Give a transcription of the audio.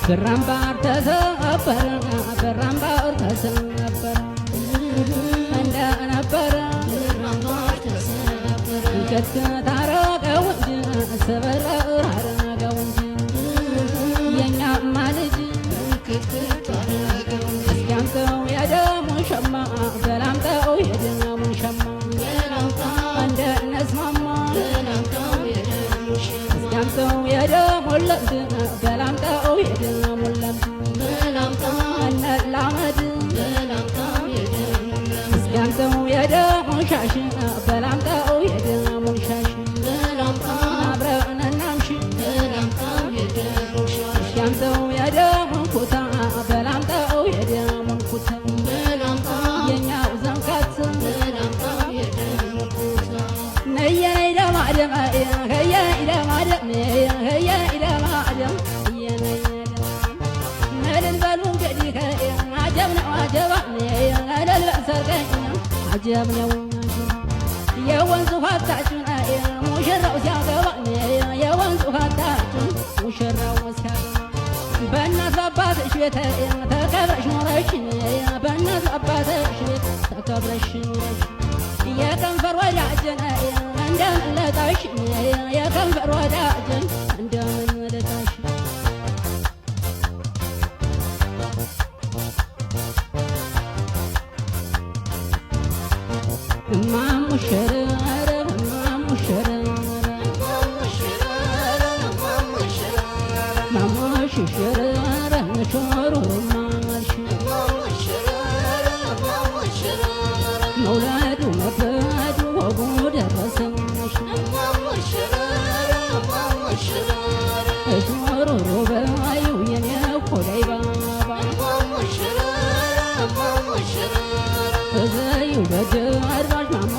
ብራምባር ተሰበረ ብራምባር ተሰበረ እንደነበረ ከታረቀው እንጂ ሰበረ አረገው እንጂ የኛማ ልጅ እስኪያምጠው የደሙን ሸማ በላምጠው የደሙን ሸማ እንደነስማማ እስኪያምጠው የደሙን ለምድ በላምጠው የደሙን ለምድ እነላመድ እስኪያምጠው የደሙን ሻሽ በላምጠው የደሙን ሻሽ አብረን እናምሽ እስኪያምጠው የደሙን ኩታ በላምጠው የደሙን ኩታ የኛው ዘንካት ነየይ ደማደም ከየይ ደማደም ከየይ ደማደም ነልን በሉ እንግዲህ አጀብ ነው አጀባ ነልን በሰርቀኝ አጀብ ነው የወንዙ ሀብታችን ሙሽራው ሲያገባ የወንዙ ሀብታችን ሙሽራው ሲያገባ በእናት አባትሽ ቤት ተከብረሽ ኖረሽ በእናት አባትሽ ቤት ተከብረሽ ኖረሽ የከንፈር ወዳጅን እንደምን ለጣሽ የከንፈር ወዳጅን እንደምን ለጣሽ እማሙሽር እማሙሽር ማሙሽር ነሾሩ ማልሽ መውለዱ መፈዱ ወጉ ደረሰሽ እሾሮሮ በዩ የኔ ኮዳይ ባባ እዘዩ ደጅ አድራሽ ማሞ